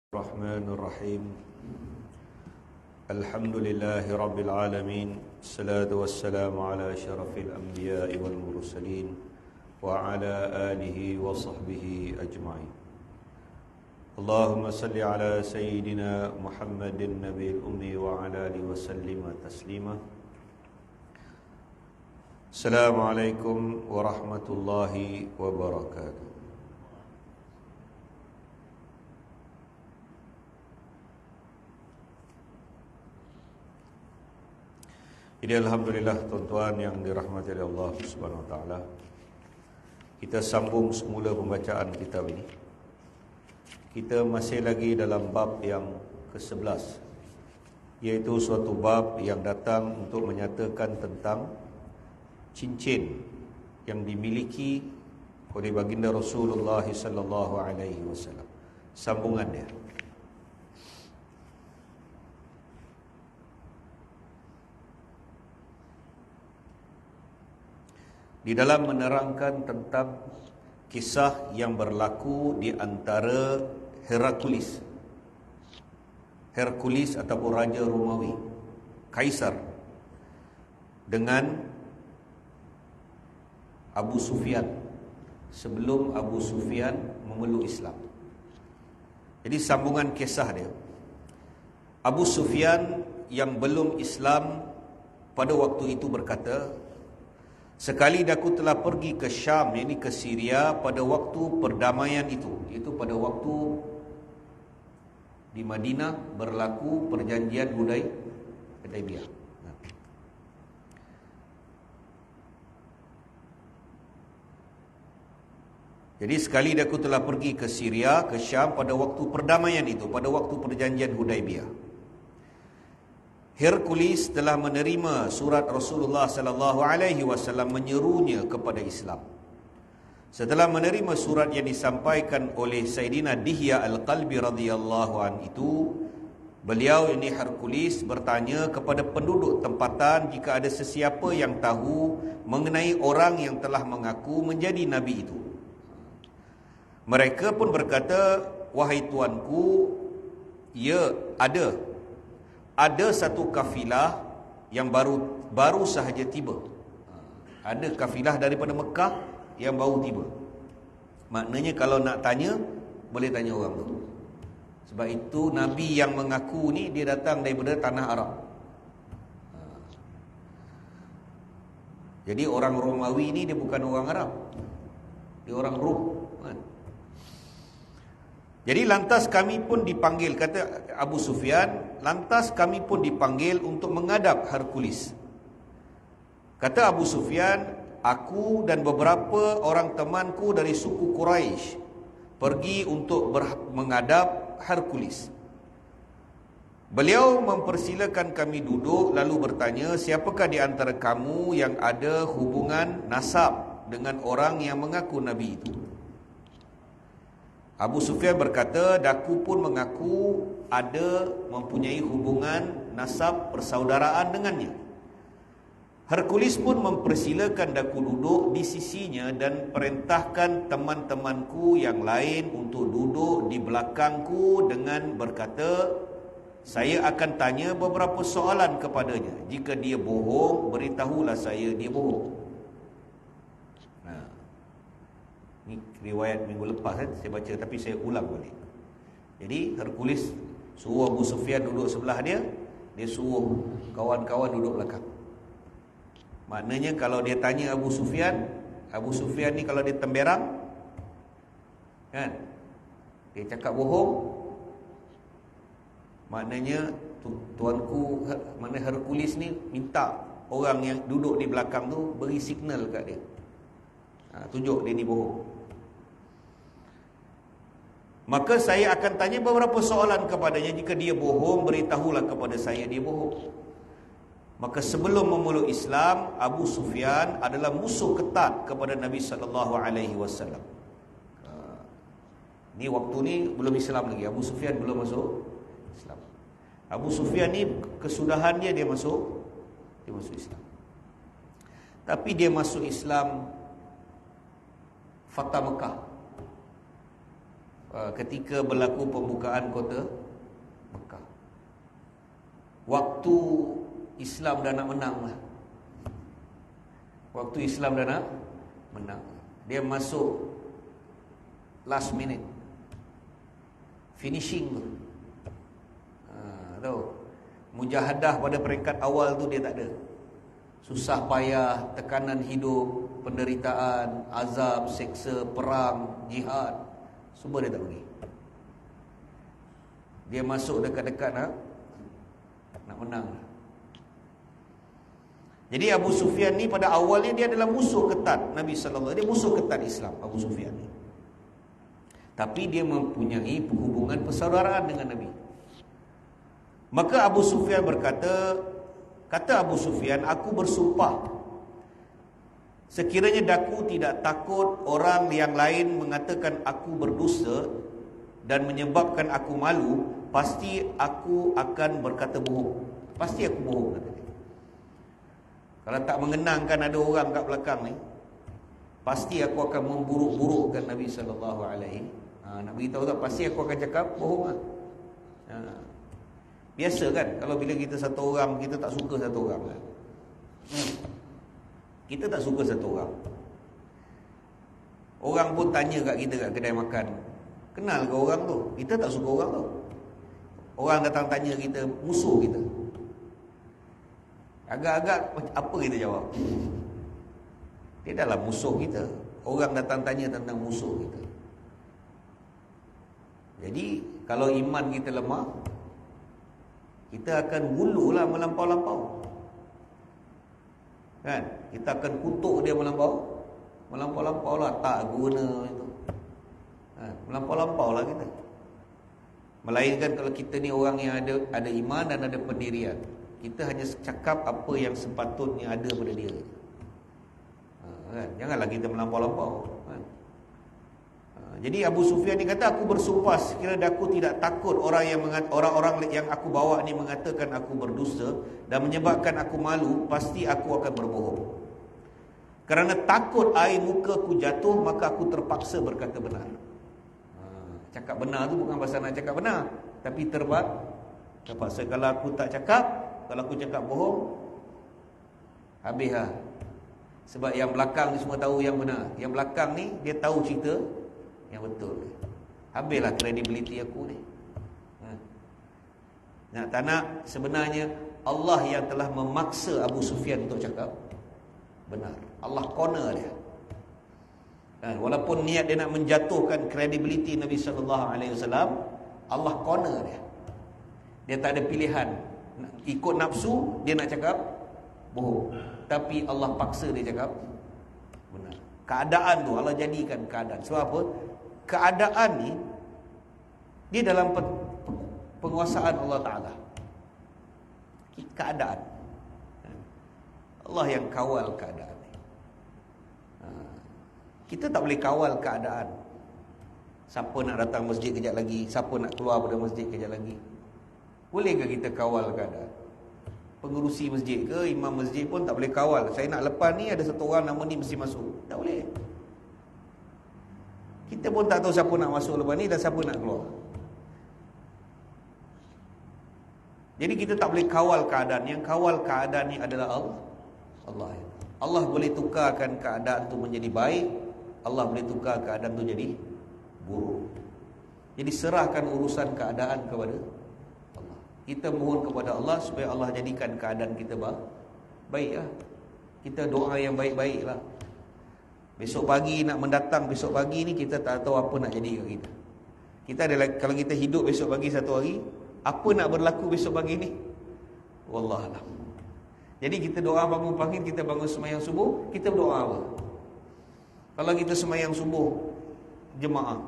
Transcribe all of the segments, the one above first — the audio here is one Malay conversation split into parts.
الرحمن الرحيم الحمد لله رب العالمين الصلاة والسلام على شرف الأنبياء والمرسلين وعلى آله وصحبه أجمعين اللهم صل على سيدنا محمد النبي الأمي وعلى آله وسلم تسليما السلام عليكم ورحمة الله وبركاته. Jadi alhamdulillah tuan-tuan yang dirahmati oleh Allah Subhanahu wa taala. Kita sambung semula pembacaan kitab ini. Kita masih lagi dalam bab yang ke-11, iaitu suatu bab yang datang untuk menyatakan tentang cincin yang dimiliki oleh baginda Rasulullah sallallahu alaihi wasallam. Sambungan dia. Di dalam menerangkan tentang kisah yang berlaku di antara Hercules ataupun Raja Romawi, Kaisar, dengan Abu Sufyan sebelum Abu Sufyan memeluk Islam. Jadi sambungan kisah dia. Abu Sufyan yang belum Islam pada waktu itu berkata, sekali aku telah pergi ke Syam, yakni ke Syria pada waktu perdamaian itu, iaitu pada waktu di Madinah berlaku perjanjian Hudaybiyah. Jadi sekali aku telah pergi ke Syria, ke Syam pada waktu perdamaian itu, pada waktu perjanjian Hudaybiyah. Hercules telah menerima surat Rasulullah sallallahu alaihi wasallam menyerunya kepada Islam. Setelah menerima surat yang disampaikan oleh Sayyidina Dihya Al-Qalbi radhiyallahu an itu, beliau ini Hercules bertanya kepada penduduk tempatan jika ada sesiapa yang tahu mengenai orang yang telah mengaku menjadi nabi itu. Mereka pun berkata, wahai tuanku, ya ada satu kafilah yang baru sahaja tiba. Ada kafilah daripada Mekah yang baru tiba. Maknanya kalau nak tanya, boleh tanya orang tu. Sebab itu Nabi yang mengaku ni dia datang daripada tanah Arab. Jadi orang Romawi ni dia bukan orang Arab, dia orang Rom. Jadi lantas kami pun dipanggil, kata Abu Sufyan, lantas kami pun dipanggil untuk menghadap Hercules. Kata Abu Sufyan, aku dan beberapa orang temanku dari suku Quraisy pergi untuk menghadap Hercules. Beliau mempersilakan kami duduk lalu bertanya, siapakah di antara kamu yang ada hubungan nasab dengan orang yang mengaku Nabi itu? Abu Sufyan berkata, daku pun mengaku ada mempunyai hubungan nasab persaudaraan dengannya. Hercules pun mempersilakan daku duduk di sisinya dan perintahkan teman-temanku yang lain untuk duduk di belakangku dengan berkata, saya akan tanya beberapa soalan kepadanya. Jika dia bohong, beritahulah saya dia bohong. Ini riwayat minggu lepas saya baca, tapi saya ulang balik. Jadi Hercules suruh Abu Sufyan duduk sebelah dia, dia suruh kawan-kawan duduk belakang. Maknanya kalau dia tanya Abu Sufyan ni kalau dia temberang, kan, dia cakap bohong, maknanya tuanku, mana Hercules ni minta orang yang duduk di belakang tu beri signal kat dia, tunjuk dia ni bohong. Maka saya akan tanya beberapa soalan kepadanya. Jika dia bohong, beritahulah kepada saya dia bohong. Maka sebelum memeluk Islam, Abu Sufyan adalah musuh ketat kepada Nabi sallallahu alaihi wasallam. Ni waktu ni belum Islam lagi. Abu Sufyan belum masuk Islam. Abu Sufyan ni kesudahan dia masuk Islam. Tapi dia masuk Islam Fatah Mekah. ketika berlaku pembukaan kota Mekah. Waktu Islam dah nak menang lah. Waktu Islam dah nak menang. Dia masuk last minute, finishing tu. Tahu, mujahadah pada peringkat awal tu dia tak ada. Susah payah, tekanan hidup, penderitaan, azab, seksa, perang, jihad, semua dia tak pergi. Dia masuk dekat-dekat nak menang. Jadi Abu Sufyan ni pada awalnya dia adalah musuh ketat Nabi sallallahu alaihi wasallam. Dia musuh ketat Islam, Abu Sufyan ni. Tapi dia mempunyai hubungan persaudaraan dengan Nabi. Maka Abu Sufyan kata Abu Sufyan, aku bersumpah, sekiranya daku tidak takut orang yang lain mengatakan aku berdusta dan menyebabkan aku malu, pasti aku akan berkata bohong. Pasti aku bohong, kata dia. Kalau tak mengenangkan ada orang kat belakang ni, pasti aku akan memburuk-burukkan Nabi sallallahu alaihi. Nak beritahu tak, pasti aku akan cakap bohong lah. Biasa kan, kalau bila kita satu orang, kita tak suka satu orang kan? Kita tak suka satu orang. Orang pun tanya kat kita kat kedai makan, kenal ke orang tu? Kita tak suka orang tu. Orang datang tanya kita, musuh kita. Agak-agak apa kita jawab? Dia adalah musuh kita. Orang datang tanya tentang musuh kita. Jadi kalau iman kita lemah, kita akan gululah melampau-lampau. Kan? Kita akan kutuk dia melampau-lampau lah, tak guna itu. Melampau-lampau lah kita. Melainkan kalau kita ni orang yang ada iman dan ada pendirian, kita hanya cakap apa yang sepatutnya ada pada dia. Kan? Janganlah kita melampau-lampau. Kan? Jadi Abu Sufyan ni kata, aku bersumpah sekiranya aku tidak takut orang-orang yang aku bawa ni mengatakan aku berdusta dan menyebabkan aku malu, pasti aku akan berbohong. Kerana takut air muka ku jatuh, maka aku terpaksa berkata benar. Cakap benar tu bukan pasal nak cakap benar, tapi terpaksa. Kalau aku tak cakap, kalau aku cakap bohong, habis lah. Sebab yang belakang ni semua tahu yang benar. Yang belakang ni dia tahu cerita yang betul. Habislah kredibiliti aku ni. Nak tak nak, sebenarnya Allah yang telah memaksa Abu Sufyan untuk cakap benar. Allah corner dia. Walaupun niat dia nak menjatuhkan kredibiliti Nabi SAW, Allah corner dia. Dia tak ada pilihan. Ikut nafsu, dia nak cakap bohong. Tapi Allah paksa dia cakap benar. Keadaan tu Allah jadikan keadaan. Sebab apa? Keadaan ni dia dalam penguasaan Allah Ta'ala. Keadaan Allah yang kawal keadaan ni. Kita tak boleh kawal keadaan. Siapa nak datang masjid kejap lagi, siapa nak keluar pada masjid kejap lagi. Bolehkah kita kawal keadaan? Pengurusi masjid ke, imam masjid pun tak boleh kawal. Saya nak lepas ni, ada satu orang nama ni mesti masuk. Tak boleh. Kita pun tak tahu siapa nak masuk lepas ni dan siapa nak keluar. Jadi kita tak boleh kawal keadaan. Yang kawal keadaan ni adalah Allah. Allah boleh tukarkan keadaan tu menjadi baik, Allah boleh tukar keadaan tu jadi buruk. Jadi serahkan urusan keadaan kepada Allah. Kita mohon kepada Allah supaya Allah jadikan keadaan kita baik lah. Kita doa yang baik-baik lah. Besok pagi nak mendatang, besok pagi ni kita tak tahu apa nak jadi kat kita. Kita adalah, kalau kita hidup besok pagi satu hari, apa nak berlaku besok pagi ni? Wallahualam. Jadi kita doa bangun pagi, kita bangun sembahyang subuh, kita berdoa apa? Kalau kita sembahyang subuh jemaah,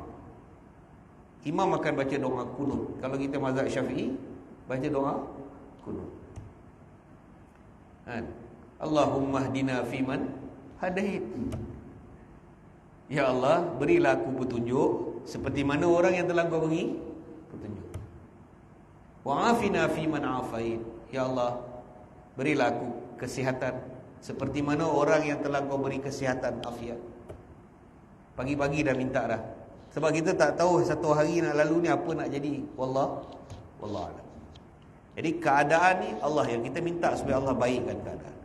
imam akan baca doa kunut. Kalau kita mazhab Syafi'i, baca doa kunut. Allahumma hdina fiman hadait. Ya Allah, berilah aku petunjuk seperti mana orang yang telah Kau beri petunjuk. Wa afina fiman afait. Ya Allah, berilah aku kesihatan seperti mana orang yang telah Kau beri kesihatan, afiat. Pagi-pagi dah minta dah. Sebab kita tak tahu satu hari nak lalu ni apa nak jadi. Wallah alam. Jadi keadaan ni Allah yang kita minta supaya Allah baikkan keadaan.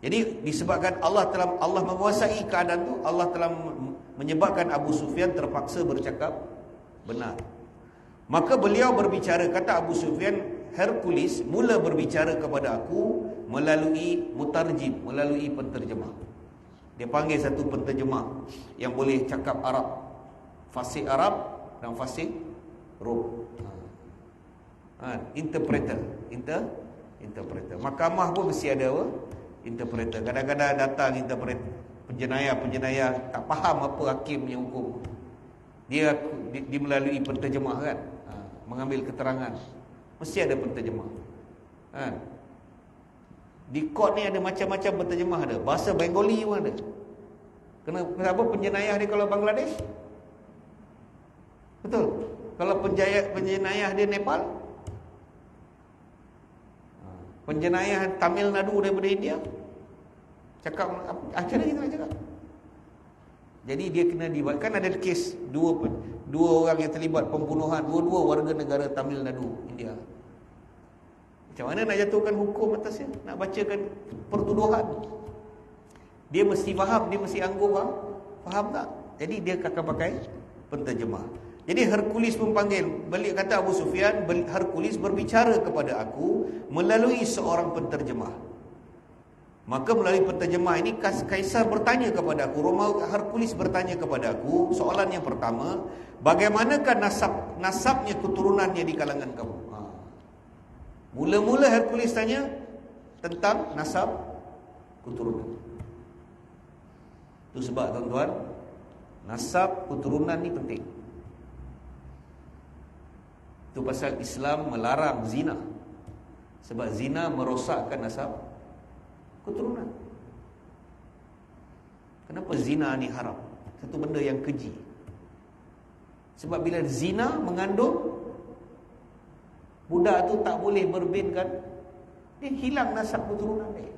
Jadi disebabkan Allah menguasai keadaan tu, Allah telah menyebabkan Abu Sufyan terpaksa bercakap benar. Maka beliau berbicara, kata Abu Sufyan, Hercules mula berbicara kepada aku melalui mutarjim, melalui penterjemah. Dia panggil satu penterjemah yang boleh cakap Arab, fasih Arab dan fasih Rom. Interpreter. Mahkamah pun mesti ada apa? Interpreter. Kadang-kadang datang interpreter, penjenayah tak faham apa hakim yang hukum. Dia melalui penterjemah kan, mengambil keterangan. Mesti ada penterjemah. Di court ni ada macam-macam penterjemah ada. Bahasa Bengali pun ada. Kenapa penjenayah dia kalau Bangladesh? Betul. Kalau penjenayah dia Nepal, penjenayah Tamil Nadu daripada India, cakap macam mana kita nak cakap? Jadi dia kena dibuatkan. Ada kes dua orang yang terlibat pembunuhan, dua-dua warga negara Tamil Nadu, India. Macam mana nak jatuhkan hukum atasnya? Nak bacakan pertuduhan. Dia mesti faham, dia mesti anggur faham tak? Jadi dia akan pakai penterjemah. Jadi Hercules pun panggil, balik kata Abu Sufyan, Hercules berbicara kepada aku melalui seorang penterjemah. Maka melalui penterjemah ini Kaisar bertanya kepada aku, Hercules bertanya kepada aku, soalan yang pertama, bagaimanakah nasabnya keturunannya di kalangan kamu? Mula-mula Hercules tanya tentang nasab keturunan. Itu sebab tuan-tuan, nasab keturunan ni penting. Itu pasal Islam melarang zina. Sebab zina merosakkan nasab keturunan. Kenapa zina ni haram? Satu benda yang keji. Sebab bila zina mengandung, budak tu tak boleh berbinkan, dia hilang nasab keturunan dia.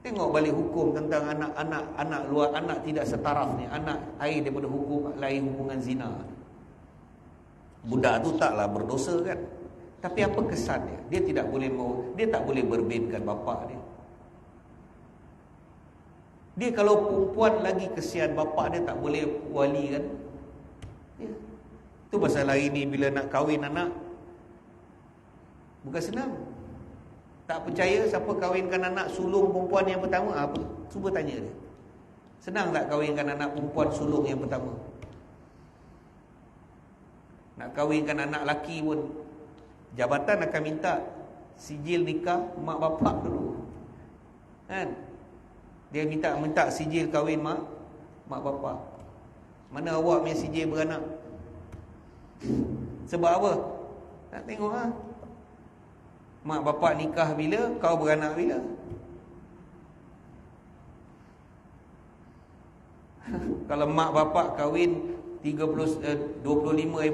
Tengok balik hukum tentang anak luar, anak tidak setaraf ni, anak air daripada hukum lain hubungan zina. Budak tu taklah berdosa kan, tapi apa kesan dia? Dia tak boleh berbinkan bapa dia. Dia kalau perempuan lagi kesian, bapa dia tak boleh wali kan. Ya. Itu pasal hari ni bila nak kahwin anak bukan senang. Tak percaya siapa kahwinkan anak sulung perempuan yang pertama? Apa? Cuba tanya dia. Senang tak kahwinkan anak perempuan sulung yang pertama? Nak kahwinkan anak lelaki pun jabatan akan minta sijil nikah mak bapak dulu. Kan? Dia minta sijil kahwin mak bapak. Mana awak punya sijil beranak? Sebab apa? Nak tengok lah. Mak bapak nikah bila, kau beranak bila? Kalau mak bapak kahwin 25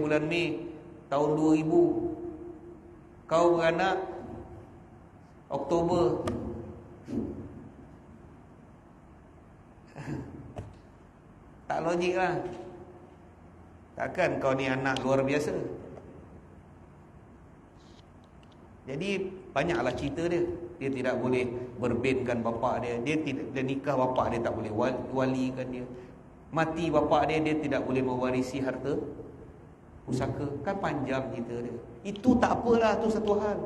bulan Mei tahun 2000, kau beranak Oktober. Tak logik lah. Takkan kau ni anak luar biasa. Jadi banyaklah cerita dia. Dia tidak boleh berbinkan bapak dia. Dia nikah bapak dia tak boleh walikan dia. Mati bapak dia tidak boleh mewarisi harta pusaka. Kan panjang cerita dia. Itu tak apalah, tu satu hal.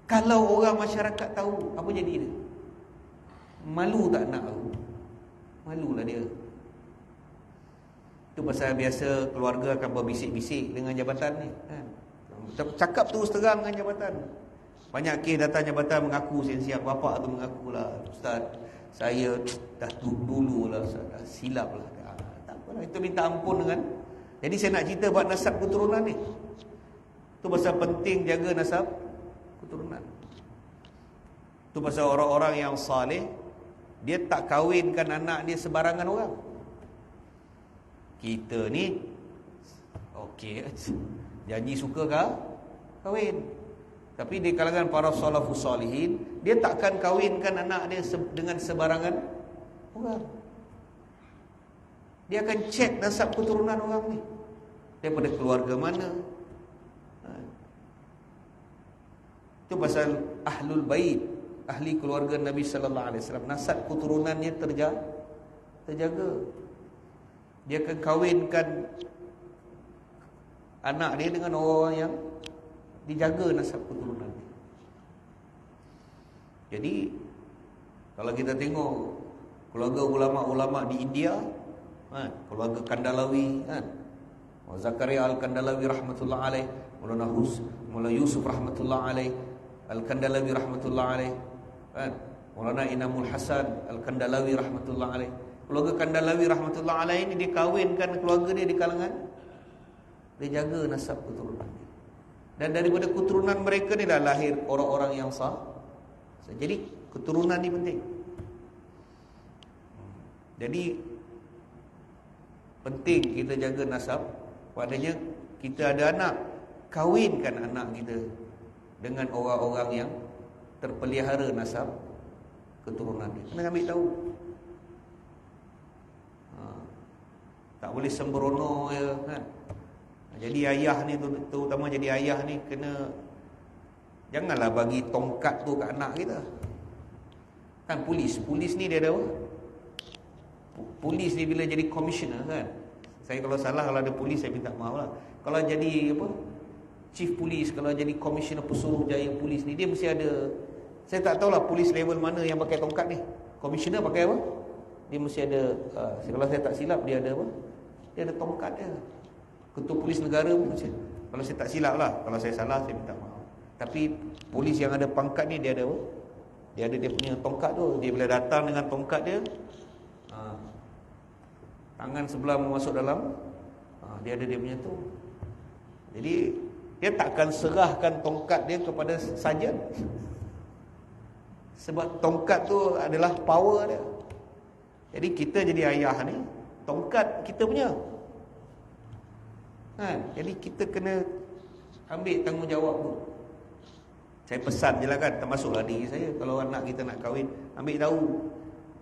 Kalau orang masyarakat tahu, apa jadi dia? Malu tak nak tahu? Malulah dia. Itu pasal biasa keluarga akan berbisik-bisik dengan jabatan ni kan? Cakap terus terang dengan jabatan. Banyak kes datang jabatan mengaku siap-siap. Bapak tu mengakulah, Ustaz, saya dah dululah Ustaz, dah silap lah. Tak apalah, itu minta ampun dengan. Jadi saya nak cerita buat nasab keturunan ni. Itu pasal penting jaga nasab keturunan. Itu pasal orang-orang yang saleh, dia tak kahwinkan anak dia sebarangan orang. Kita ni okey, janji suka kahwin. Tapi di kalangan para salafus salihin, dia takkan kahwinkan anak dia dengan sebarangan orang. Dia akan cek nasab keturunan orang ni. Daripada keluarga mana. Itu pasal ahlul bait, ahli keluarga Nabi sallallahu alaihi wasallam, nasab keturunannya terjaga. Dia akan kahwinkan anak dia dengan orang yang dijaga nasab keturunan dia. Jadi kalau kita tengok keluarga ulama-ulama di India, keluarga Kandalawi, Zakaria Al-Kandalawi rahmatullah alaih, Maulana Yusuf rahmatullah alaih, Al-Kandalawi rahmatullah alaih, Maulana Inamul Hasan Al-Kandalawi rahmatullah alaih. Keluarga Kandalawi rahmatullah alaih ini dikahwinkan keluarga dia di kalangan, dia jaga nasab keturunan dia. Dan daripada keturunan mereka ni dah lahir orang-orang yang sah. Jadi keturunan ni penting. Jadi penting kita jaga nasab. Padanya kita ada anak, kahwinkan anak kita dengan orang-orang yang terpelihara nasab keturunan dia. Kena ambil tahu. Tak boleh sembrono je kan. Jadi ayah ni terutama jadi ayah ni kena, janganlah bagi tongkat tu kat anak kita. Kan polis ni dia ada apa? Polis ni bila jadi komisioner kan. Saya kalau salah, kalau ada polis saya minta maaf lah. Kalau jadi apa? Chief polis, kalau jadi komisioner Pesuruhjaya polis ni, dia mesti ada, saya tak tahulah polis level mana yang pakai tongkat ni. Komisioner pakai apa? Dia mesti ada, kalau saya tak silap dia ada apa? Dia ada tongkat dia. Ketua polis negara pun macam, kalau saya tak silap lah, kalau saya salah saya minta maaf. Tapi polis yang ada pangkat ni dia ada apa? Dia ada dia punya tongkat tu. Dia bila datang dengan tongkat dia, tangan sebelah masuk dalam, dia ada dia punya tu. Jadi dia takkan serahkan tongkat dia kepada sarjan, sebab tongkat tu adalah power dia. Jadi kita jadi ayah ni, tongkat kita punya. Jadi kita kena ambil tanggungjawab tu. Saya pesan je lah kan, termasuklah diri saya. Kalau anak kita nak kahwin, ambil tahu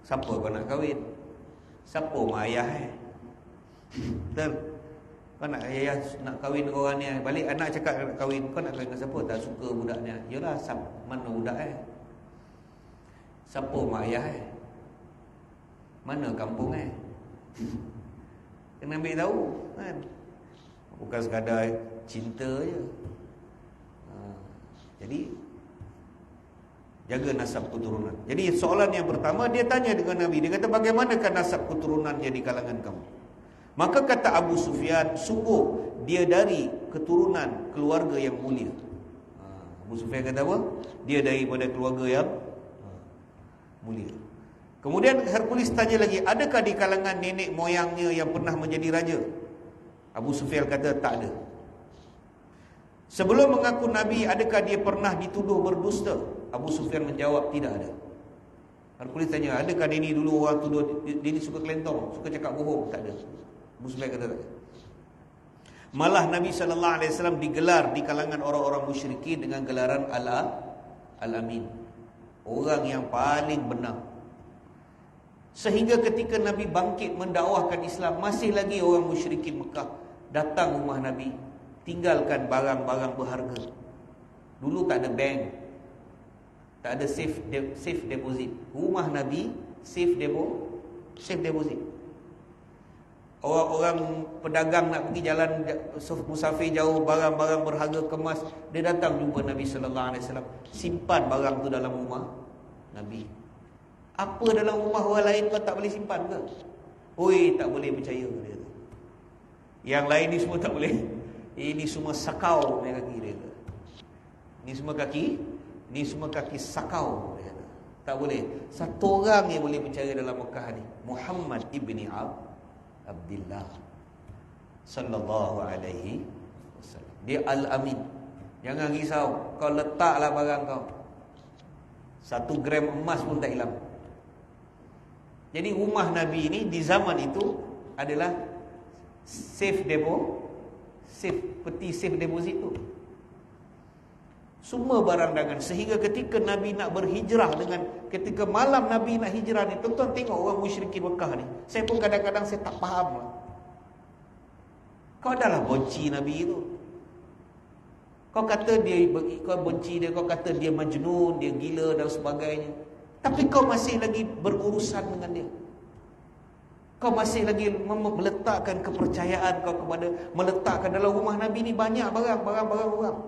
siapa kau nak kahwin, siapa mak ayah betul. Kau nak ayah nak kahwin dengan orang ni, balik anak cakap nak kahwin, kau nak kahwin dengan siapa? Tak suka budak ni. Yalah, mana budak siapa mak ayah mana kampung kena ambil tahu kan. Bukan sekadar cinta je. Jadi jaga nasab keturunan. Jadi soalan yang pertama dia tanya dengan Nabi, dia kata bagaimanakah nasab keturunannya di kalangan kamu? Maka kata Abu Sufyan, sungguh dia dari keturunan keluarga yang mulia. Abu Sufyan kata apa? Dia daripada keluarga yang mulia. Kemudian Hercules tanya lagi, adakah di kalangan nenek moyangnya yang pernah menjadi raja? Abu Sufyan kata tak ada. Sebelum mengaku Nabi, adakah dia pernah dituduh berdusta? Abu Sufyan menjawab tidak ada. Hercules tanya, adakah dia ni dulu orang tuduh dia ni suka kelentong, suka cakap bohong? Tak ada. Abu Sufyan kata tak ada. Malah Nabi SAW digelar di kalangan orang-orang musyrikin dengan gelaran Al-Amin, orang yang paling benar. Sehingga ketika Nabi bangkit mendakwahkan Islam, masih lagi orang musyrikin Mekah datang rumah Nabi, tinggalkan barang-barang berharga. Dulu tak ada bank, tak ada safe deposit. Rumah Nabi safe deposit. Orang-orang pedagang nak pergi jalan musafir jauh, barang-barang berharga kemas, dia datang jumpa Nabi sallallahu alaihi wasallam, simpan barang tu dalam rumah Nabi. Apa dalam rumah orang lain kau tak boleh simpan ke? Oi, tak boleh percaya dia tu. Yang lain ni semua tak boleh. Ini semua sakau dia kaki dia. Ni semua kaki sakau dia. Tak boleh. Satu orang yang boleh percaya dalam Mekah ni, Muhammad ibni Abdullah sallallahu alaihi wasallam. Dia Al-Amin. Jangan risau, kau letaklah barang kau, 1 gram emas pun tak hilang. Jadi rumah Nabi ini di zaman itu adalah safe peti safe deposit tu. Semua barang dagangan. Sehingga ketika Nabi nak berhijrah ketika malam Nabi nak hijrah ni, tuan-tuan tengok orang musyrikin Mekah ni. Saya pun kadang-kadang saya tak faham lah. Kau adalah benci Nabi tu. Kau kata kau benci dia, kau kata dia majnun, dia gila dan sebagainya. Tapi kau masih lagi berurusan dengan dia. Kau masih lagi meletakkan kepercayaan kau meletakkan dalam rumah Nabi ni banyak barang orang.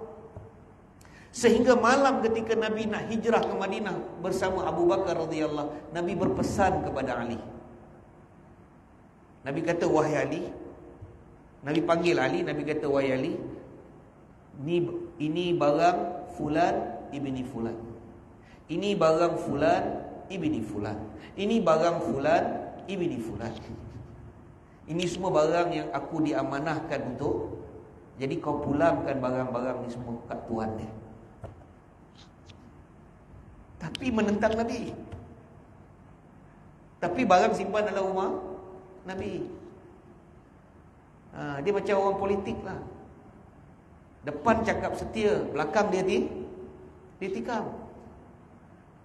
Sehingga malam ketika Nabi nak hijrah ke Madinah bersama Abu Bakar radhiyallahu, Nabi berpesan kepada Ali. Nabi kata, wahai Ali. Nabi panggil Ali, Nabi kata, wahai Ali, ini barang fulan ibni fulan. Ini barang fulan ibni fulan. Ini barang fulan ibni fulan. Ini semua barang yang aku diamanahkan untuk. Jadi kau pulangkan barang-barang ni semua kat tuan dia. Tapi menentang Nabi. Tapi barang simpan dalam rumah Nabi. Dia macam orang politik lah. Depan cakap setia, belakang dia tikam.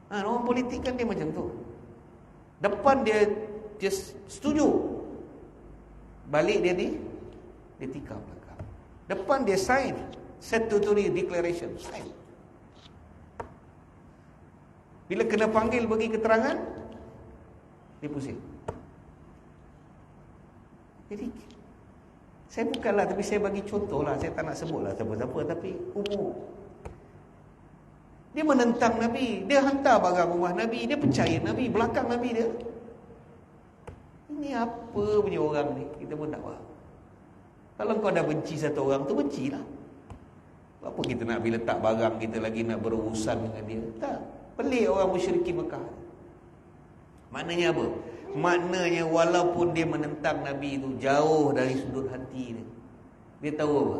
Orang politik kan dia macam tu. Depan dia setuju, balik dia tikam belakang. Depan dia sign statutory declaration, sign. Bila kena panggil bagi keterangan, dia pusing. Jadi saya bukanlah, tapi saya bagi contoh lah. Saya tak nak sebut lah siapa-siapa, tapi umum. Dia menentang Nabi. Dia hantar barang rumah Nabi. Dia percaya Nabi, belakang Nabi dia. Ini apa punya orang ni? Kita pun tak faham. Kalau kau dah benci satu orang tu, bencilah. Apa kita nak bila letak barang kita lagi nak berurusan dengan dia? Tak. Pelik orang musyrikin Mekah. Maknanya apa? Maknanya walaupun dia menentang Nabi itu jauh dari sudut hati dia. Dia tahu apa?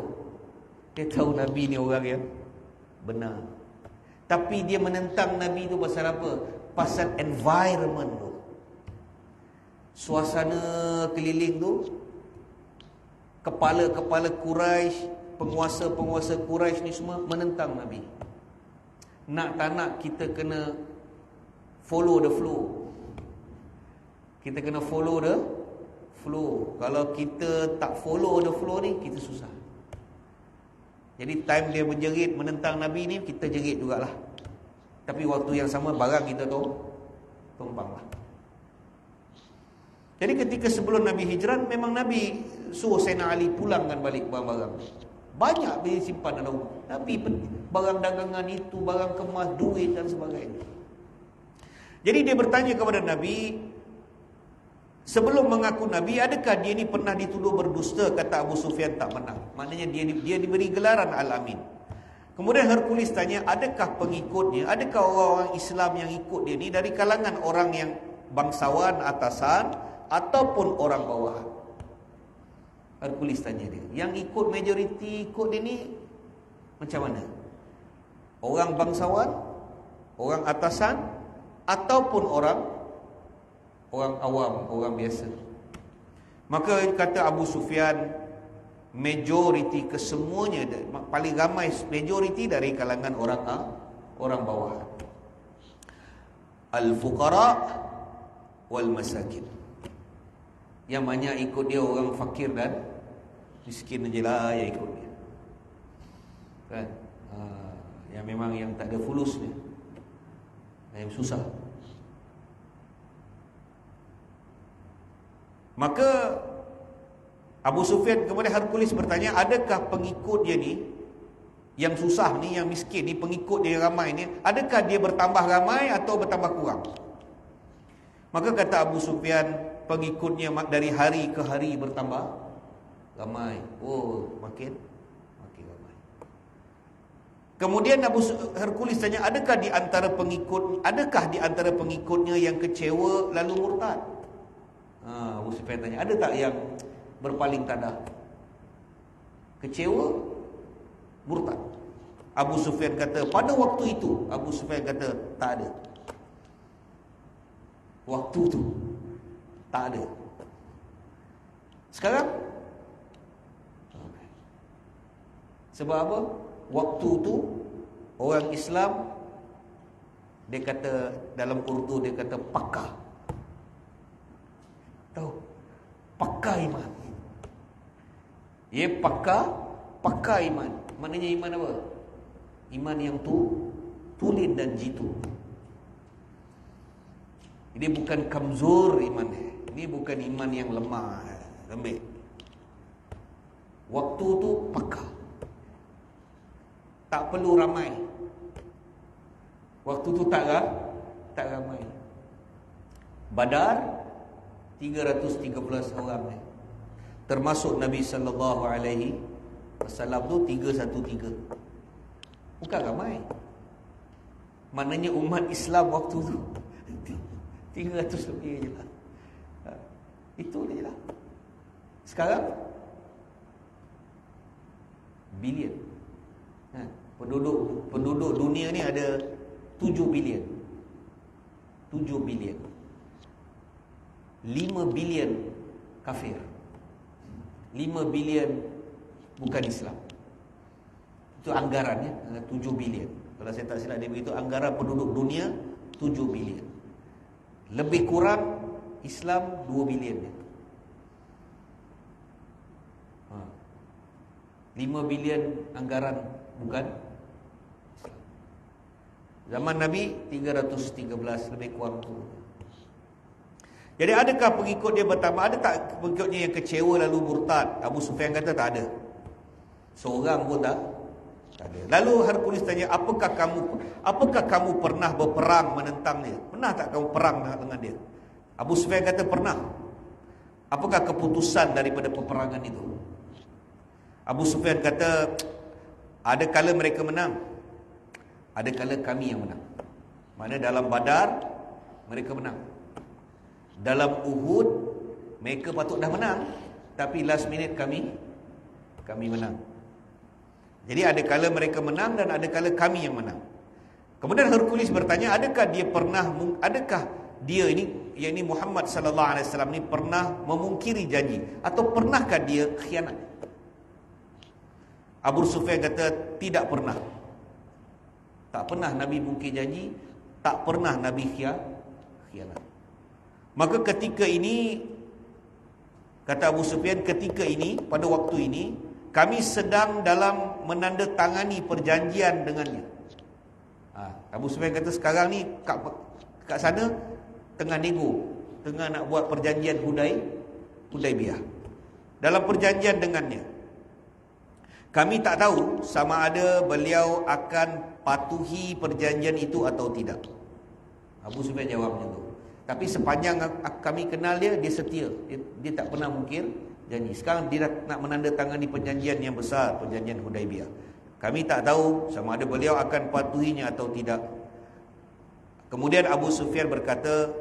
Dia tahu Nabi ni orang yang benar. Tapi dia menentang Nabi itu pasal apa? Pasal environment tu. Suasana keliling tu. Kepala-kepala Quraisy, penguasa-penguasa Quraisy ni semua menentang Nabi. Nak tak nak kita kena follow the flow. Kita kena follow the flow. Kalau kita tak follow the flow ni, kita susah. Jadi time dia menjerit menentang Nabi ni, kita jerit jugalah. Tapi waktu yang sama barang kita tumpang lah. Jadi ketika sebelum Nabi hijrah, memang Nabi suruh Sayyidina Ali pulangkan balik barang-barang. Banyak dia simpan dalam rumah. Nabi barang dagangan itu, barang kemas, duit dan sebagainya. Jadi dia bertanya kepada Nabi, sebelum mengaku Nabi, adakah dia ni pernah dituduh berdusta? Kata Abu Sufyan, tak pernah. Maknanya dia diberi gelaran Al-Amin. Kemudian Hercules tanya, adakah pengikutnya, adakah orang-orang Islam yang ikut dia ni dari kalangan orang yang bangsawan, atasan, ataupun orang bawahan? Hercules tanya dia, yang ikut majoriti ikut dia ni macam mana? Orang bangsawan, orang atasan, ataupun orang awam, orang biasa? Maka kata Abu Sufyan, majoriti kesemuanya, paling ramai majoriti dari kalangan orang bawah. Al-fuqara wal masakin. Yang banyak ikut dia orang fakir dan miskin je lah yang ikut dia. Kan? Yang memang yang tak ada fulus ni, yang susah. Maka Abu Sufyan kemudian Hercules bertanya, adakah pengikut dia ni yang susah ni, yang miskin ni, pengikut dia yang ramai ni, adakah dia bertambah ramai atau bertambah kurang? Maka kata Abu Sufyan, pengikutnya dari hari ke hari bertambah ramai. Oh, makin ramai. Kemudian Hercules tanya, adakah di antara pengikutnya yang kecewa lalu murtad? Abu Sufyan tanya, ada tak yang berpaling tanah, kecewa, murtad? Abu Sufyan kata, pada waktu itu, Abu Sufyan kata, tak ada. Waktu tu tak ada. Sekarang sebab apa? Waktu tu Orang Islam, dia kata, dalam Urdu dia kata pakar. Tahu? Pakar iman. Ya, pakar iman. Maknanya iman apa? Iman yang tulen dan jitu. Ini bukan kamzur iman. Ini bukan iman yang lemah, lembek. Waktu tu pakar. Tak perlu ramai. Waktu tu tak ramai. Badar 313 orang. Termasuk Nabi sallallahu alaihi wasallam tu 313. Bukan ramai. Maknanya umat Islam waktu tu 300 lebih je lah. Itu je lah. Sekarang bilion. Penduduk dunia ni ada 7 bilion. 7 bilion. 5 bilion kafir. 5 bilion bukan Islam. Itu anggarannya 7 bilion. Kalau saya tak silap dia beritahu anggaran penduduk dunia 7 bilion. Lebih kurang Islam 2 bilion. 5 bilion anggaran bukan Islam. Zaman Nabi 313 lebih kurang tu. Jadi adakah pengikut dia bertambah? Ada tak pengikutnya yang kecewa lalu murtad? Abu Sufyan kata tak ada. Seorang pun tak ada. Lalu Hercules tanya, apakah kamu pernah berperang menentang dia? Pernah tak kamu perang dengan dia? Abu Sufyan kata pernah. Apakah keputusan daripada peperangan itu? Abu Sufyan kata, ada kala mereka menang, ada kala kami yang menang. Mana dalam Badar mereka menang, dalam Uhud mereka patut dah menang, tapi last minute kami menang. Jadi ada kala mereka menang dan ada kala kami yang menang. Kemudian Hercules bertanya, adakah dia ini, yakni Muhammad sallallahu alaihi wasallam ni pernah memungkiri janji, atau pernahkah dia khianat? Abu Sufyan kata tidak pernah. Tak pernah Nabi mungkir janji, tak pernah Nabi khianat. Maka ketika ini, kata Abu Sufyan, ketika ini, pada waktu ini, kami sedang dalam menandatangani perjanjian dengannya. Abu Sufyan kata sekarang ni kat sana tengah nego, tengah nak buat perjanjian Hudaibiyah. Dalam perjanjian dengannya, kami tak tahu sama ada beliau akan patuhi perjanjian itu atau tidak. Abu Sufyan jawab macam tu. Tapi sepanjang kami kenal dia setia. Dia tak pernah mungkir janji. Sekarang dia nak menandatangani perjanjian yang besar, perjanjian Hudaibiyah. Kami tak tahu sama ada beliau akan patuhinya atau tidak. Kemudian Abu Sufyan berkata,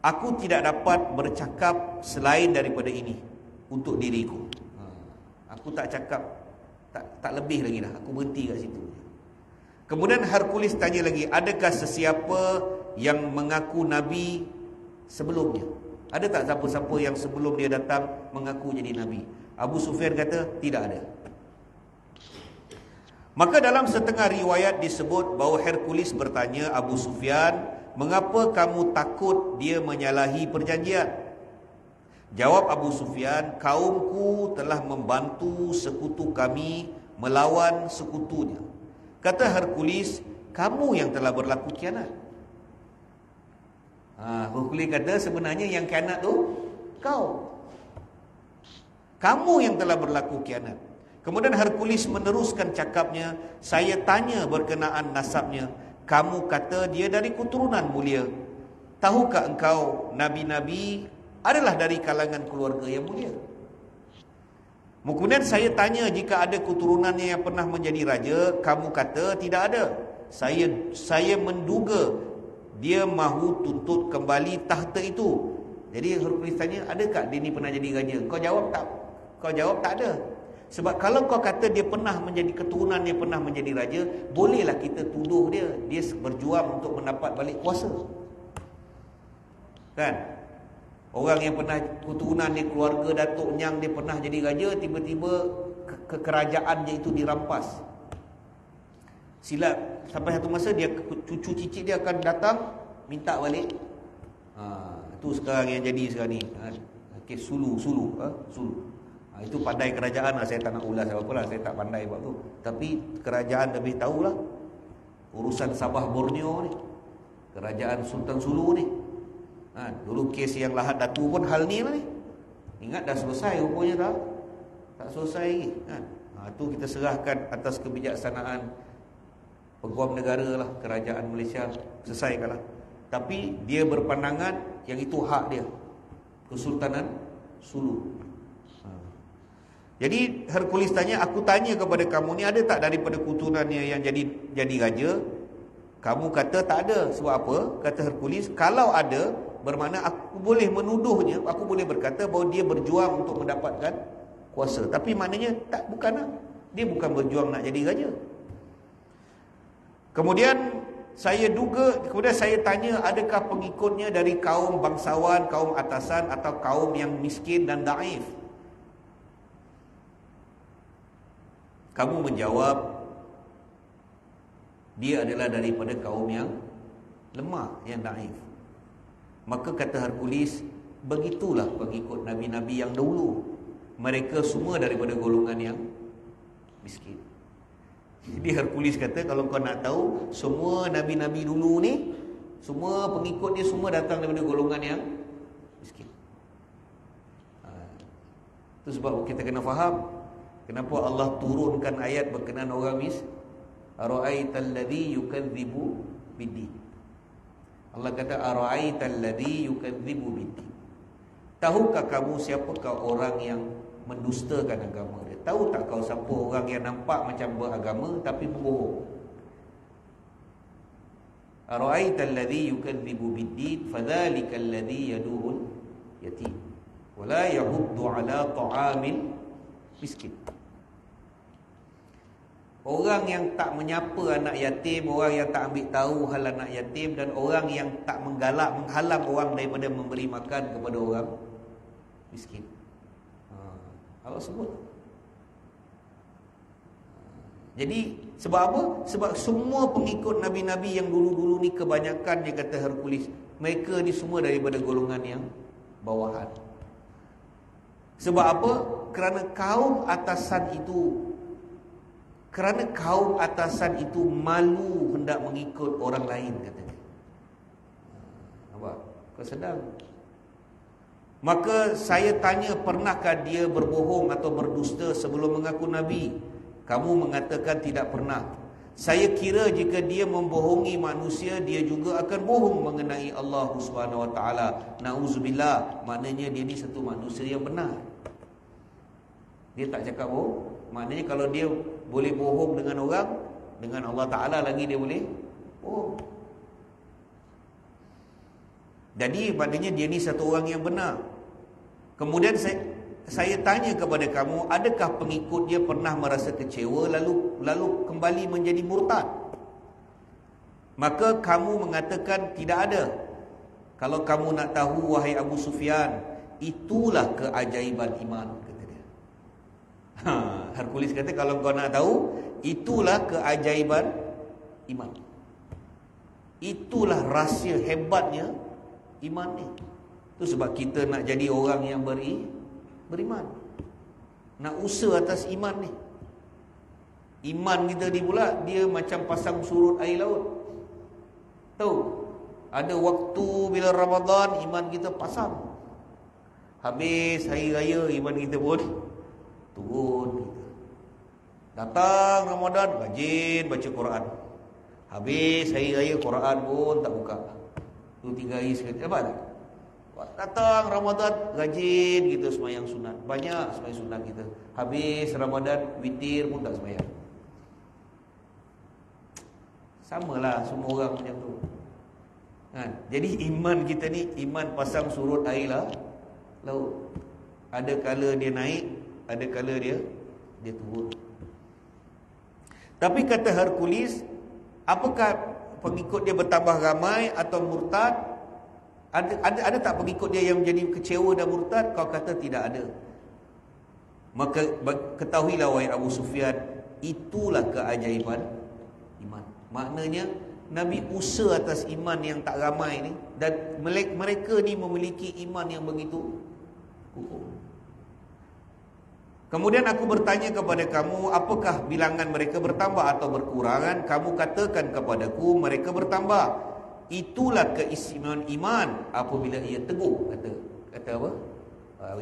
aku tidak dapat bercakap selain daripada ini untuk diriku. Aku tak cakap, tak lebih lagi dah. Aku berhenti kat situ. Kemudian Hercules tanya lagi, adakah sesiapa yang mengaku Nabi sebelumnya? Ada tak siapa-siapa yang sebelum dia datang mengaku jadi Nabi? Abu Sufyan kata, tidak ada. Maka dalam setengah riwayat disebut bahawa Hercules bertanya Abu Sufyan, mengapa kamu takut dia menyalahi perjanjian? Jawab Abu Sufyan, kaumku telah membantu sekutu kami melawan sekutunya. Kata Hercules, kamu yang telah berlaku khianat. Hercules kata sebenarnya yang khianat tu kau. Kamu yang telah berlaku khianat. Kemudian Hercules meneruskan cakapnya, saya tanya berkenaan nasabnya, kamu kata dia dari keturunan mulia. Tahukah engkau nabi-nabi adalah dari kalangan keluarga yang mulia? Kemudian saya tanya jika ada keturunannya yang pernah menjadi raja, kamu kata tidak ada. Saya menduga dia mahu tuntut kembali tahta itu. Jadi Hercules tanya, adakah dia ni pernah jadi raja? Kau jawab tak? Kau jawab tak ada. Sebab kalau kau kata dia pernah menjadi keturunan, dia pernah menjadi raja, bolehlah kita tuduh dia berjuang untuk mendapat balik kuasa. Kan? Orang yang pernah keturunan dia, keluarga Datuk Nyang, dia pernah jadi raja, tiba-tiba kekerajaannya itu dirampas. Silap sampai satu masa dia, cucu cicit dia akan datang minta balik. Itu sekarang yang jadi sekarang ni. Kes Sulu. Itu pandai kerajaan lah. Saya tak nak ulas apa-apa lah. Saya tak pandai buat tu. Tapi kerajaan lebih tahulah urusan Sabah Borneo ni, kerajaan Sultan Sulu ni. Dulu kes yang Lahad Datu pun hal ni lah ni. Ingat dah selesai rupanya tak selesai lagi kan. Itu kita serahkan atas kebijaksanaan Peguam negara lah, kerajaan Malaysia, selesaikanlah. Tapi dia berpandangan yang itu hak dia, Kesultanan Sulu. Jadi Hercules tanya, aku tanya kepada kamu ni, ada tak daripada keturunannya yang jadi raja? Kamu kata tak ada. Sebab apa? Kata Hercules, kalau ada, bermakna aku boleh menuduhnya, aku boleh berkata bahawa dia berjuang untuk mendapatkan kuasa. Tapi maknanya tak, bukanlah. Dia bukan berjuang nak jadi raja. Kemudian saya tanya, adakah pengikutnya dari kaum bangsawan, kaum atasan atau kaum yang miskin dan daif? Kamu menjawab, dia adalah daripada kaum yang lemah, yang daif. Maka kata Hercules, begitulah pengikut nabi-nabi yang dahulu. Mereka semua daripada golongan yang miskin. Jadi Hercules kata, kalau kau nak tahu, semua nabi-nabi dulu ni, semua pengikut dia semua datang daripada golongan yang miskin. Itu sebab kita kena faham kenapa Allah turunkan ayat berkenaan orang miskin. Ara'aital ladzi yukadzibu biddin. Allah kata, ara'aital ladzi yukadzibu biddin. Tahukah kamu siapakah orang yang mendustakan agama dia? Tahu tak kau siapa orang yang nampak macam beragama tapi berbohong? Ara'aital ladzi yukadzibu biddin fadzalikal ladzi yad'ul yatim wa la yahuddu ala ta'amil miskin. Orang yang tak menyapa anak yatim, orang yang tak ambil tahu hal anak yatim, dan orang yang tak menghalang orang daripada memberi makan kepada orang miskin. Allah sebut. Jadi sebab apa? Sebab semua pengikut nabi-nabi yang dulu-dulu ni, kebanyakan, dia kata Hercules, mereka ni semua daripada golongan yang bawahan. Sebab apa? Kerana kaum atasan itu malu hendak mengikut orang lain, katanya. Nampak? Kau sedang. Maka saya tanya, pernahkah dia berbohong atau berdusta sebelum mengaku nabi? Kamu mengatakan tidak pernah. Saya kira jika dia membohongi manusia, dia juga akan bohong mengenai Allah Subhanahu Wa Taala. Nauzubillah, maknanya dia ni satu manusia yang benar. Dia tak cakap bohong. Maknanya kalau dia boleh bohong dengan orang, dengan Allah Ta'ala lagi dia boleh bohong. Jadi maknanya dia ni satu orang yang benar. Kemudian saya tanya kepada kamu, adakah pengikut dia pernah merasa kecewa lalu kembali menjadi murtad? Maka kamu mengatakan tidak ada. Kalau kamu nak tahu, wahai Abu Sufyan, itulah keajaiban iman, kata dia. Hercules kata, kalau kau nak tahu, itulah keajaiban iman. Itulah rahsia hebatnya iman ni. Itu sebab kita nak jadi orang yang beriman. Nak usaha atas iman ni. Iman kita ni pula, dia macam pasang surut air laut. Tahu? Ada waktu bila Ramadan, iman kita pasang. Habis hari raya, iman kita pun turun. Datang Ramadan, rajin baca Quran. Habis hari raya, Quran pun tak buka. 2-3 hari sekali. Dapat tak? Datang Ramadan, rajin kita sembahyang sunat. Banyak sembahyang sunat kita. Habis Ramadan, witir pun tak sembahyang. Samalah semua orang macam tu. Kan? Jadi iman kita ni, iman pasang surut air lah laut. Ada kala dia naik, ada kala dia turun. Tapi kata Hercules, apakah pengikut dia bertambah ramai atau murtad? Ada tak pengikut dia yang menjadi kecewa dan murtad? Kau kata tidak ada. Maka ketahuilah wahai Abu Sufyan, itulah keajaiban iman. Maknanya Nabi usaha atas iman yang tak ramai ni, dan mereka ni memiliki iman yang begitu kukuh. Kemudian aku bertanya kepada kamu, apakah bilangan mereka bertambah atau berkurangan? Kamu katakan kepadaku, mereka bertambah. Itulah keistimewaan iman apabila ia teguh. Kata apa?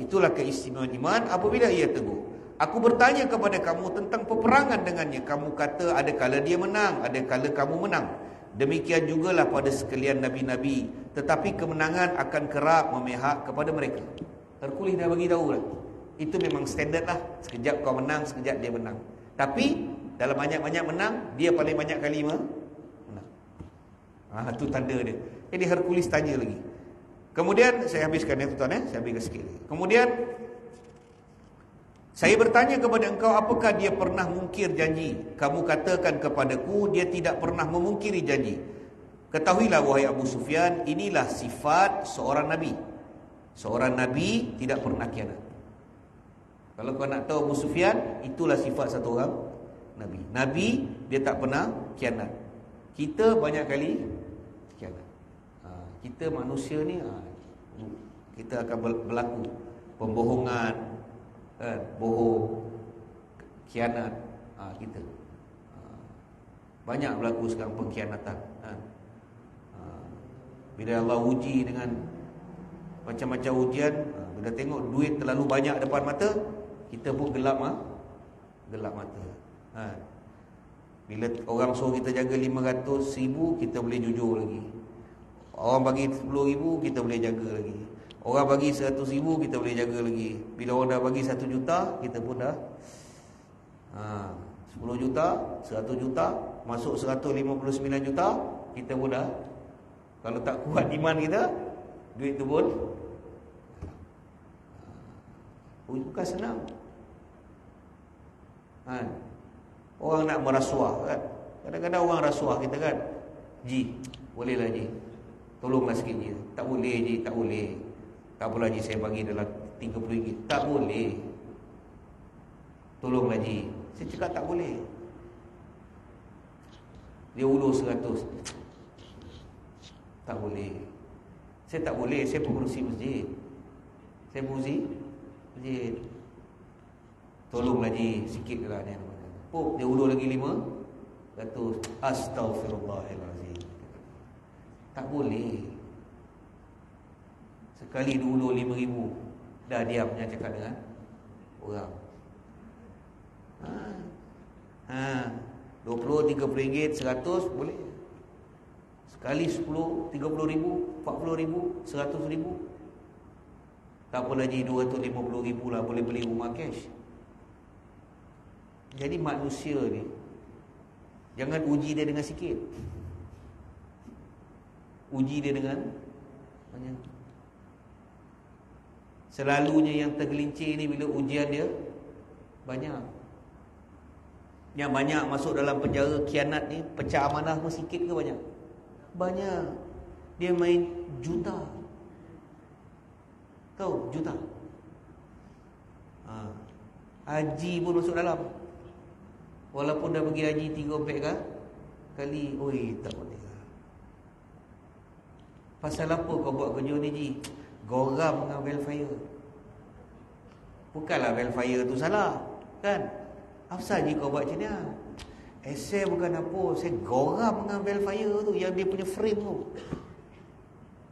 Itulah keistimewaan iman apabila ia teguh. Aku bertanya kepada kamu tentang peperangan dengannya. Kamu kata ada kala dia menang, ada kala kamu menang. Demikian jugalah pada sekalian nabi-nabi. Tetapi kemenangan akan kerap memihak kepada mereka. Hercules dah bagi tahu lah. Itu memang standard lah. Sekejap kau menang, sekejap dia menang. Tapi dalam banyak-banyak menang, dia paling banyak kali menang. Itu tanda dia. Jadi Hercules tanya lagi. Kemudian saya habiskan ya tuan-tuan, saya habiskan sikit lagi. Kemudian saya bertanya kepada engkau, apakah dia pernah mungkir janji? Kamu katakan kepadaku, dia tidak pernah memungkiri janji. Ketahuilah wahai Abu Sufyan, inilah sifat seorang Nabi. Seorang Nabi tidak pernah khianat. Kalau kau nak tahu Abu Sufyan, itulah sifat satu orang Nabi. Nabi, dia tak pernah khianat. Kita banyak kali khianat. Kita manusia ni, kita akan berlaku pembohongan, bohong, khianat, kita banyak berlaku sekarang pengkhianatan. Bila Allah uji dengan macam-macam ujian, bila tengok duit terlalu banyak depan mata, kita pun gelap mata. Bila orang suruh kita jaga 500,000, kita boleh jujur lagi. Orang bagi 10,000, kita boleh jaga lagi. Orang bagi 100,000, kita boleh jaga lagi. Bila orang dah bagi 1 juta, kita pun dah 10 juta, 100 juta, masuk 159 juta, kita pun dah, kalau tak kuat iman kita, duit tu pun bukan senang. Orang nak merasuah kan. Kadang-kadang orang rasuah kita kan. Ji, bolehlah Ji, tolonglah sikit Ji. Tak boleh Ji, tak boleh. Tak apalah Ji, saya bagi dalam RM30. Tak boleh. Tolonglah Ji. Saya cakap tak boleh. Dia ulur 100. Tak boleh. Saya tak boleh, saya pengurusi masjid. Saya pengurusi masjid. Tolonglah Ji, sikit lah ni. Dia ulur lagi 500. Astaghfirullahalazim. Tak boleh. Sekali dia ulur 5,000, dah diam, jangan cakap dengan orang. 20, RM30, 100 boleh. Sekali 10, RM30,000, RM40,000, RM100,000. Tak apa lagi RM250,000 lah, boleh beli rumah cash. Jadi manusia ni, jangan uji dia dengan sikit, uji dia dengan banyak. Selalunya yang tergelincir ni bila ujian dia banyak. Yang banyak masuk dalam penjara khianat ni, pecah amanah pun sikit ke banyak? Banyak. Dia main juta. Tahu juta? Haji pun masuk dalam. Walaupun dah pergi haji 3-4 kali, oi tak boleh. Pasal apa kau buat kerja ni Ji? Goram dengan welfare. Bukanlah welfare tu salah, kan? Apa Ji kau buat macam ni? Saya bukan apa, saya goram dengan welfare tu, yang dia punya frame tu.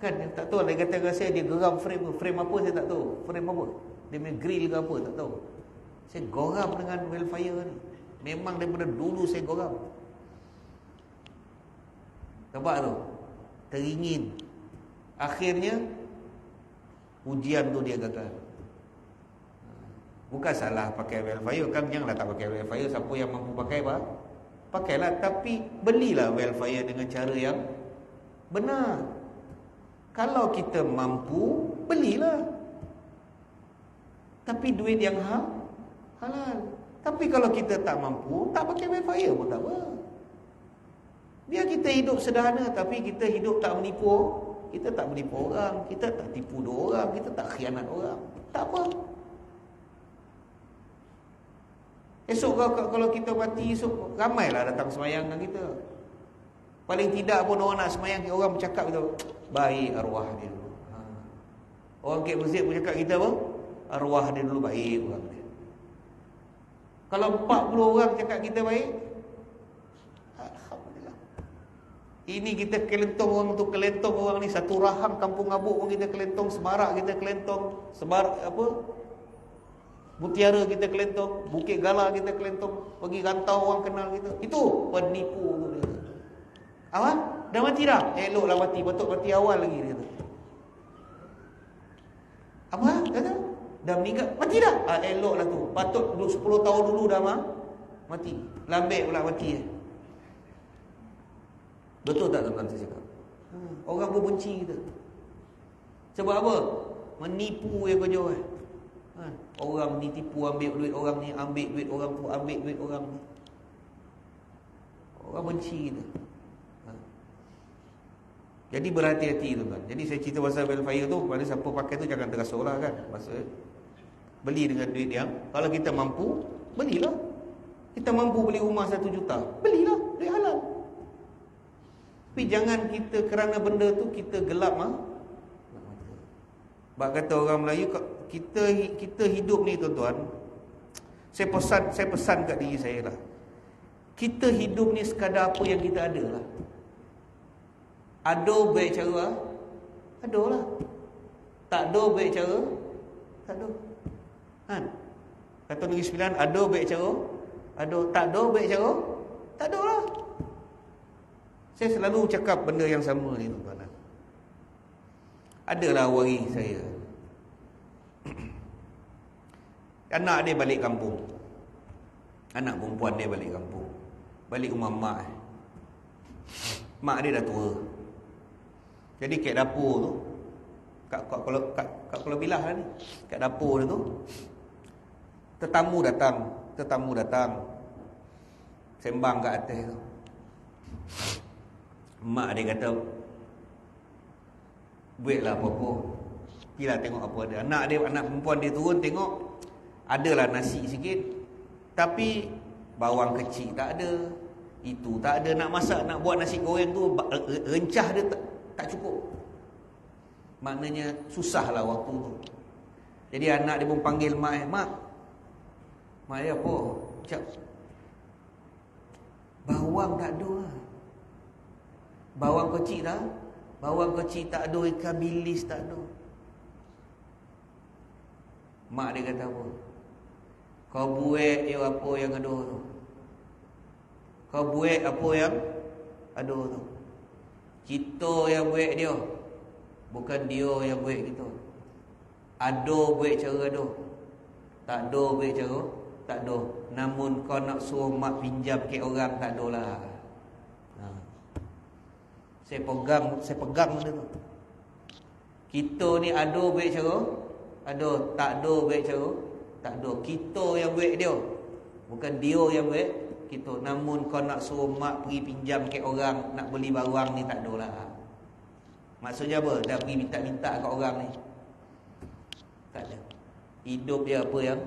Kan, tak tahu, dia kata saya dia geram frame tu. Frame apa saya tak tahu. Frame apa? Dia punya grill ke apa, tak tahu. Saya goram dengan welfare ni. Memang daripada dulu saya goram. Nampak tu? Teringin. Akhirnya ujian tu dia gagal. Bukan salah pakai welfare, kan janganlah tak pakai welfare. Siapa yang mampu pakai apa? Pakailah, tapi belilah welfare dengan cara yang benar. Kalau kita mampu, belilah. Tapi duit yang halal. Tapi kalau kita tak mampu, tak pakai welfare pun tak apa. Biar kita hidup sederhana, tapi kita hidup tak menipu. Kita tak menipu orang, kita tak tipu dua orang, kita tak khianat orang. Tak apa. Esok kalau kita mati esok, ramailah datang semayang dengan kita. Paling tidak pun orang nak semayang, orang bercakap kita, baik arwah dia dulu. Orang ke masjid pun cakap kita apa? Arwah dia dulu baik orang dia. Kalau 40 orang cakap kita baik, alhamdulillah. Ini kita kelentong orang tu, kelentong orang ni satu rahang Kampung Abuk pun kita kelentong, Semarak kita kelentong, Mutiara kita kelentong, Bukit Gala kita kelentong, pergi rantau orang kenal kita. Itu penipu tu dia. Awak dah mati dah? Eloklah mati, patut mati awal lagi dia tu. Apa? Kata? Dah meninggal, mati dah? Eloklah tu. Patut 10 tahun dulu dah mati. Lambek pula mati. Betul tak tuan-tuan saya cakap? Orang pun benci kita. Sebab apa? Menipu yang kau jual. Orang ni tipu, ambil duit orang ni, ambil duit orang tu, ambil duit orang ni. Orang benci kita. Jadi berhati-hati tuan-tuan. Jadi saya cerita pasal welfare tu, pada siapa pakai tu jangan terasuklah kan. Maksud beli dengan duit yang, kalau kita mampu, belilah. Kita mampu beli rumah 1 juta, belilah, duit halal. Tapi jangan kita kerana benda tu kita gelap Sebab kata orang Melayu, kita hidup ni tuan-tuan, saya pesan kat diri saya lah. Kita hidup ni sekadar apa yang kita ada lah. Ada baik cara, ada lah. Tak ada baik cara, tak ada. Kan? Kata Negeri Sembilan, ada baik cara, ada. Tak ada baik cara, tak ada lah. Saya selalu cakap benda yang sama ni tuan-tuan. Adalah wari saya, anak dia balik kampung, anak perempuan dia balik kampung, balik rumah mak. Mak dia dah tua. Jadi kat dapur tu, kat Pulau Bilah lah ni, kat dapur dia tu, tetamu datang sembang kat atas tu. Mak dia kata, buatlah apa-apa, pergilah tengok apa ada. Anak perempuan dia turun tengok, adalah nasi sikit, tapi bawang kecil tak ada, itu tak ada. Nak masak, nak buat nasi goreng tu, rencah dia tak cukup. Maknanya susah lah waktu tu. Jadi anak dia pun panggil mak, mak dia apa? Cak, bawang tak ada lah. Bawang kecil tak? Bawang kecil tak ada, ikan bilis tak ada. Mak dia kata apa? Kau buat dia apa yang ada tu. Kau buat apa yang ada tu. Kita yang buat dia, bukan dia yang buat kita. Ada buat cara ada, tak ada buat cara tak ada. Namun kau nak suruh mak pinjam ke orang, tak ada lah. Saya pegang benda tu. Kita ni ada buat cara, ada. Tak ada buat cara, tak ada. Kita yang buat dia, bukan dia yang buat kita. Namun kau nak suruh mak pergi pinjam ke orang nak beli barang ni, tak ada lah. Maksudnya apa? Dah pergi minta-minta kat orang ni, tak ada. Hidup dia apa yang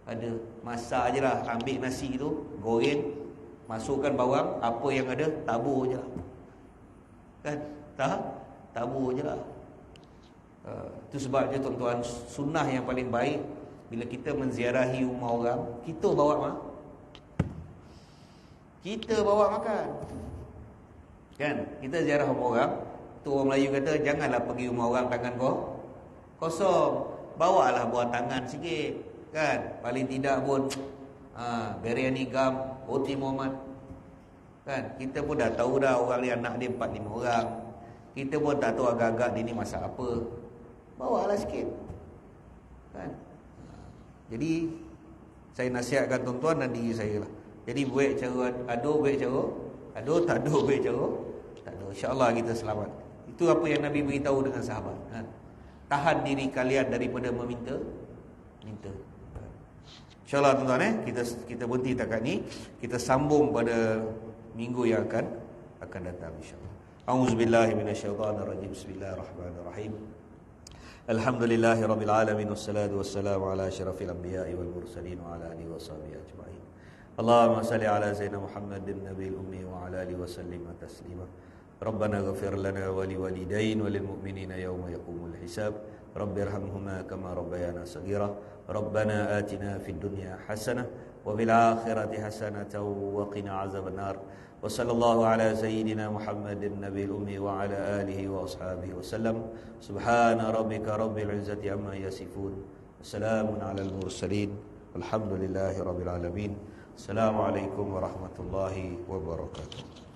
ada. Masak je lah. Ambil nasi tu, goreng, masukkan bawang, apa yang ada, tabur je lah. Kan? Tabur je lah. Itu sebabnya tuan-tuan, sunnah yang paling baik bila kita menziarahi rumah orang, kita bawa makan. Kan? Kita ziarah rumah orang, tu orang Melayu kata, janganlah pergi rumah orang tangan kosong. Bawalah buah tangan sikit. Kan? Paling tidak pun biryani gam, roti Muhammad. Kan? Kita pun dah tahu dah orang ni anak dia 4-5 orang. Kita pun tak tahu agak-agak dia ni masak apa. Bawalah sikit. Kan? Jadi saya nasihatkan tuan-tuan dan diri saya lah. Jadi buat cara ada, buat cara ada, tak ada buat cara tak ada. InsyaAllah kita selamat. Itu apa yang Nabi beritahu dengan sahabat. Tahan diri kalian daripada minta. InsyaAllah tuan-tuan, kita berhenti takat ni. Kita sambung pada minggu yang akan datang insya-Allah. A'udzubillahi minasyaitonirrajim. Bismillahirrahmanirrahim. Alhamdulillahi rabbil alamin, wassalatu wassalamu ala asyrafil anbiya'i wal mursalin wa ala alihi washabihi ajma'in. Allahumma salli ala sayyidina Muhammadin nabiyil ummi wa ala alihi wa sallim taslima. Rabbana ighfir lana wa liwalidayn wa lil mu'minina yawma yaqumul hisab. Rabbirhamhuma kama rabbayana saghira. Rabbana atina fid dunya hasanah wa fil akhirati hasanatan wa qina azabannar. Wa sallallahu ala sayyidina Muhammadin nabiyil ummi wa ala alihi wa ashabihi wasallam. Subhana rabbika rabbil izzati amma yasifun. Wassalamun ala al mursalin. Alhamdulillahi rabbil alamin. Assalamualaikum warahmatullahi wabarakatuh.